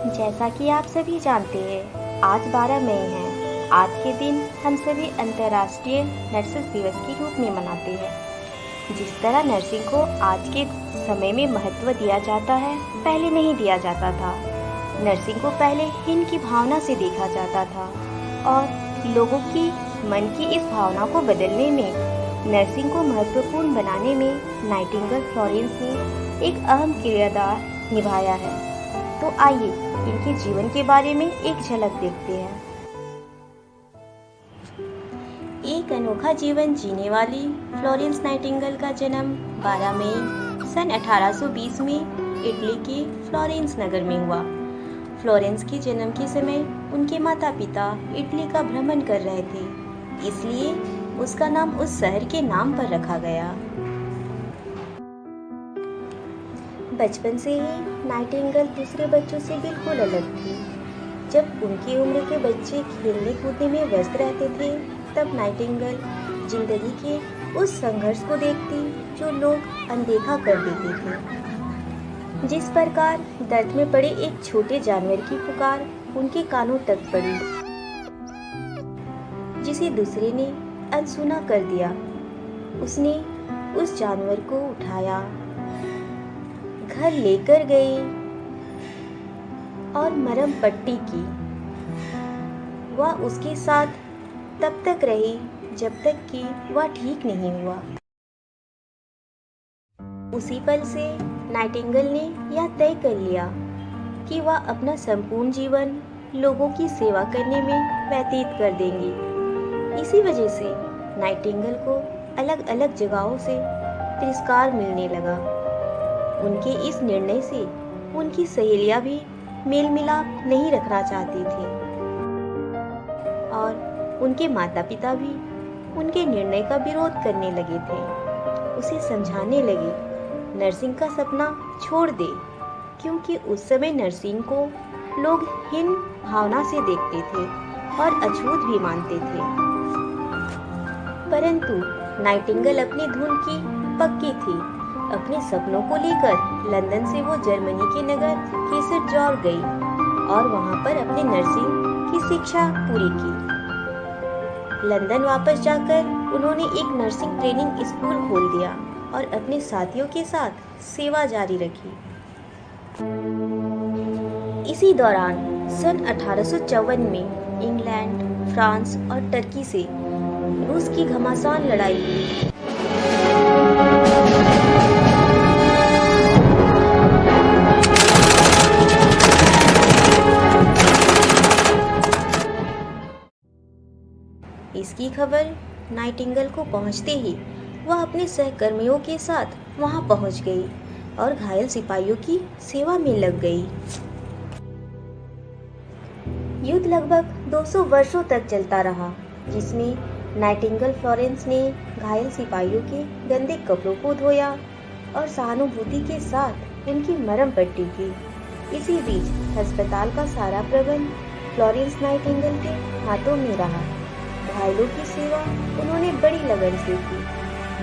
जैसा कि आप सभी जानते हैं, आज 12 मई है। आज के दिन हम सभी अंतर्राष्ट्रीय नर्सेस दिवस के रूप में मनाते हैं। जिस तरह नर्सिंग को आज के समय में महत्व दिया जाता है, पहले नहीं दिया जाता था। नर्सिंग को पहले हीन की भावना से देखा जाता था और लोगों की मन की इस भावना को बदलने में, नर्सिंग को महत्वपूर्ण बनाने में नाइटिंगेल फ्लोरेंस ने एक अहम किरदार निभाया है। तो आइए इनके जीवन के बारे में एक झलक देखते हैं। एक अनोखा जीवन जीने वाली फ्लोरेंस नाइटिंगेल का जन्म 12 मई सन 1820 में इटली के फ्लोरेंस नगर में हुआ। फ्लोरेंस के जन्म के समय उनके माता पिता इटली का भ्रमण कर रहे थे, इसलिए उसका नाम उस शहर के नाम पर रखा गया। बचपन से ही नाइटिंगेल दूसरे बच्चों से बिल्कुल अलग थी। जब उनकी उम्र के बच्चे खेलने कूदने में व्यस्त रहते थे, तब नाइटिंगेल जिंदगी के उस संघर्ष को देखती जो लोग अनदेखा कर देते थे। जिस प्रकार दर्द में पड़े एक छोटे जानवर की पुकार उनके कानों तक पड़ी, जिसे दूसरे ने अनसुना कर दिया। उसने उस जानवर को उठाया, घर लेकर गई और मरहम पट्टी की। वह उसके साथ तब तक रही जब तक कि वह ठीक नहीं हुआ। उसी पल से नाइटिंगेल ने यह तय कर लिया कि वह अपना संपूर्ण जीवन लोगों की सेवा करने में व्यतीत कर देंगी। इसी वजह से नाइटिंगेल को अलग अलग जगहों से तिरस्कार मिलने लगा। उनके इस निर्णय से उनकी सहेलियां भी मेल मिलाप नहीं रखना चाहती थी और उनके माता पिता भी उनके निर्णय का विरोध करने लगे थे। उसे समझाने लगे नर्सिंग का सपना छोड़ दे, क्योंकि उस समय नर्सिंग को लोग हीन भावना से देखते थे और अछूत भी मानते थे। परंतु नाइटिंगेल अपनी धुन की पक्की थी। अपने सपनों को लेकर लंदन से वो जर्मनी के नगर केसरजॉर गई और वहां पर अपनी नर्सिंग की शिक्षा पूरी की। लंदन वापस जाकर उन्होंने एक नर्सिंग ट्रेनिंग स्कूल खोल दिया और अपने साथियों के साथ सेवा जारी रखी। इसी दौरान सन 1854 में इंग्लैंड, फ्रांस और टर्की से रूस की घमासान लड़ाई हुई। इसकी खबर नाइटिंगेल को पहुंचते ही वह अपने सहकर्मियों के साथ वहां पहुंच गई और घायल सिपाहियों की सेवा में लग गई। युद्ध लगभग 200 वर्षों तक चलता रहा, जिसमें नाइटिंगेल फ्लोरेंस ने घायल सिपाहियों के गंदे कपड़ों को धोया और सहानुभूति के साथ उनकी मरहम पट्टी की। इसी बीच अस्पताल का सारा प्रबंध फ्लोरेंस नाइटिंगेल के हाथों में रहा। घायलों की सेवा उन्होंने बड़ी लगन से की,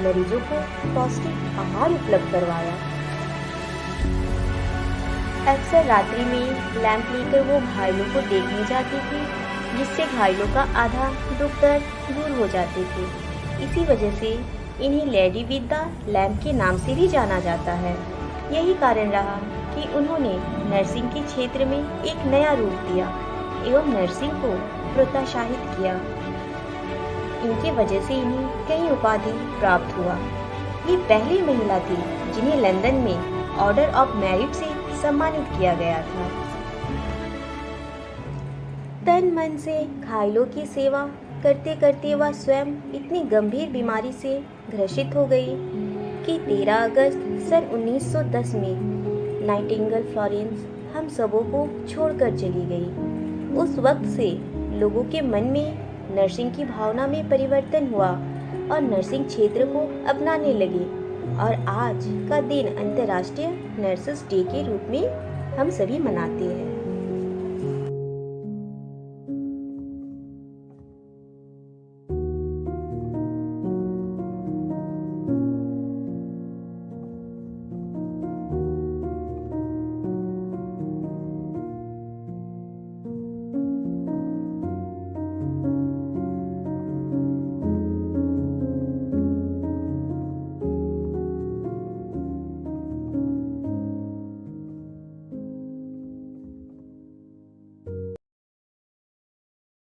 मरीजों को पौष्टिक आहार उपलब्ध करवाया। अक्सर रात्रि में लैंप लेकर वो घायलों को देखने जाती थी, जिससे घायलों का आधा दुख दर्द दूर हो जाते थे। इसी वजह से इन्हें लेडी विद द लैंप के नाम से भी जाना जाता है। यही कारण रहा कि उन्होंने नर्सिंग के क्षेत्र में एक नया रूप दिया एवं नर्सिंग को प्रोत्साहित किया। इनकी वजह से इन्हें कई उपाधि प्राप्त हुआ। ये पहली महिला थी जिन्हें लंदन में ऑर्डर ऑफ मेरिट से सम्मानित किया गया था। तन मन से घायलों की सेवा करते करते वह स्वयं इतनी गंभीर बीमारी से ग्रसित हो गई कि 13 अगस्त सन 1910 में नाइटिंगेल फ्लोरेंस हम सबों को छोड़कर चली गई। उस वक्त से लोगों के मन में नर्सिंग की भावना में परिवर्तन हुआ और नर्सिंग क्षेत्र को अपनाने लगे और आज का दिन अंतर्राष्ट्रीय नर्सेस डे के रूप में हम सभी मनाते हैं।